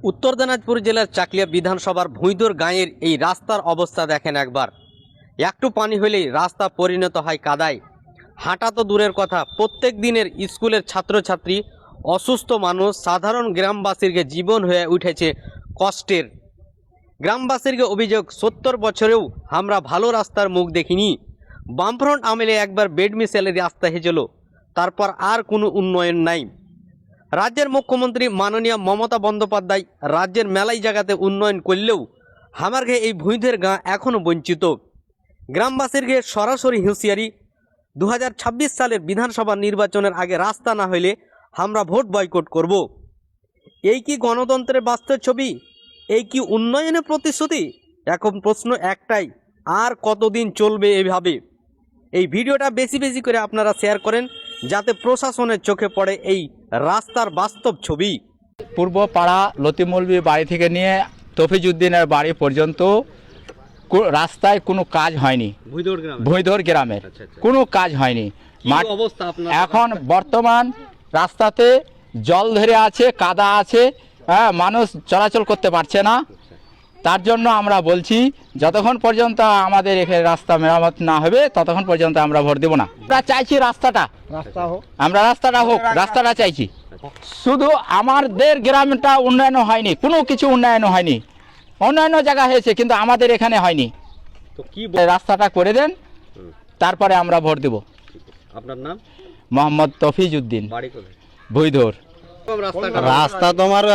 উত্তর দিনাজপুর জেলার চাকলিয়া বিধানসভার ভুঁইদর গাঁয়ের এই রাস্তার অবস্থা দেখেন একবার। একটু পানি হলেই রাস্তা পরিণত হয় কাদায়। হাঁটা তো দূরের কথা, প্রত্যেক দিনের স্কুলের ছাত্রছাত্রী, অসুস্থ মানুষ, সাধারণ গ্রামবাসীর জীবন হয়ে উঠেছে কষ্টের। গ্রামবাসীর অভিযোগ, 70 বছরেও আমরা ভালো রাস্তার মুখ দেখিনি। বামফ্রন্ট আমলে একবার বেড মিসাইলের রাস্তা হয়েছিল, তারপর আর কোনো উন্নয়ন নাই। রাজ্যের মুখ্যমন্ত্রী মাননীয় মমতা বন্দ্যোপাধ্যায় রাজ্যের মেলাই জায়গাতে উন্নয়ন করলেও আমার ঘে এই ভুঁইদের গাঁ এখনও বঞ্চিত। গ্রামবাসীর ঘে সরাসরি হুঁশিয়ারি, 2026 সালের বিধানসভা নির্বাচনের আগে রাস্তা না হইলে আমরা ভোট বয়কট করব। এই কি গণতন্ত্রের বাস্তব ছবি? এই কি উন্নয়নের প্রতিশ্রুতি? এখন প্রশ্ন একটাই, আর কতদিন চলবে এইভাবে? এই ভিডিওটা বেশি বেশি করে আপনারা শেয়ার করেন, যাতে প্রশাসনের চোখে পড়ে এই রাস্তার বাস্তব ছবি। পূর্ব পাড়া লতিমৌলবী বাড়ি থেকে নিয়ে তফিজউদ্দিনের বাড়ি পর্যন্ত রাস্তায় কোনো কাজ হয়নি। ভুঁইদর গ্রামের কোনো কাজ হয়নি। এখন বর্তমান রাস্তাতে জল ধরে আছে, কাদা আছে, মানুষ চলাচল করতে পারছে না। তার জন্য আমরা বলছি, যতক্ষণ পর্যন্ত আমাদের এখানে রাস্তা মেরামত না হবে ততক্ষণ পর্যন্ত আমরা ভোট দেব না। আমরা চাইছি রাস্তাটা হোক, রাস্তাটা চাইছি। শুধু আমাদের গ্রামটা উন্নয়ন হয়নি, কোনো কিছু উন্নয়ন হয়নি। অন্যান্য জায়গা হয়েছে, কিন্তু আমাদের এখানে হয়নি। তো কি রাস্তাটা করে দেন, তারপরে আমরা ভোট দেব। আপনার নাম? মোহাম্মদ তফিজউদ্দিন, ভুঁইদর। রাস্তা তোমার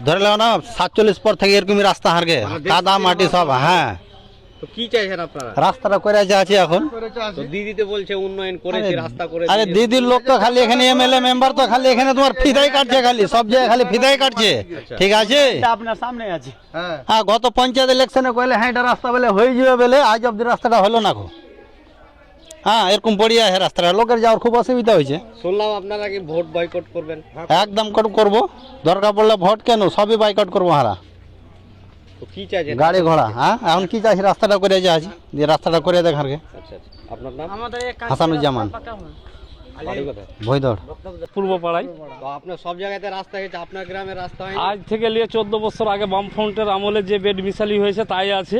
ধরে লো না, 47 পর থেকে এরকমই রাস্তা হারগে, কাদা মাটি সব। হ্যাঁ, তো কি চাইছেন আপনারা? রাস্তাটা করে আছে এখন। তো দিদিতে বলছে উন্নয়ন করেছে, রাস্তা করে। আরে দিদির লোক তো খালি এখানে এমএলএ মেম্বার তো খালি এখানে তোমার ফিদাই কাটছে, খালি সব জায়গায় খালি ফিদাই কাটছে। ঠিক আছে, আপনার সামনে আছে। হ্যাঁ, গত পঞ্চায়েত ইলেকশনে কইলে হ্যাঁ এটা রাস্তা বলে হয়ে যাবে বলে, আজ অব্দি রাস্তাটা হলো না। হ্যাঁ, এরকম পড়িয়া আছে রাস্তাটা, লোকের যাওয়ার খুব অসুবিধা হয়েছে। শুনলাম আপনারা কি ভোট বয়কট করবেন? একদম করবো, দরকার পড়লে ভোট কেন, সবই বয়কট করবো। হারা তো কি চাইছেন? গাড়ি ঘোড়া। হ্যাঁ, এখন কি চাইছি, রাস্তাটা করে যাচ্ছি, যে রাস্তাটা করে দেখার গে। আচ্ছা, আপনার নাম? হাসানুজ্জামান, ভুঁইদর, পূর্ব পাড়ায়। তো আপনার সব জায়গাতে রাস্তা হয়েছে, আপনার গ্রামের রাস্তা হয়নি? আজ থেকে নিয়ে 14 বছর আগে বামফ্রন্টের আমলে যে বেড মিসালি হয়েছে তাই আছে।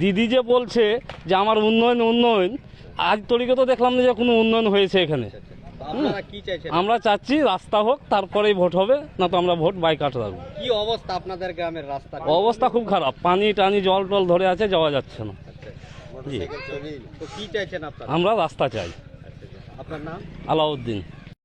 দিদি যে বলছে যে আমার উন্নয়ন, আজ তরিকে তো দেখলাম না যে কোনো উন্নয়ন হয়েছে এখানে। আপনারা কি চাইছেন? আমরা চাচ্ছি রাস্তা হোক, তারপরেই ভোট হবে, না তো আমরা ভোট বাইকাট রাখবো। কি অবস্থা আপনাদের গ্রামের রাস্তা? অবস্থা খুব খারাপ, পানি টানি জল টল ধরে আছে, যাওয়া যাচ্ছে না। তো কি চাইছেন আপনারা? আমরা রাস্তা চাই। আপনার নাম? আলাউদ্দিন।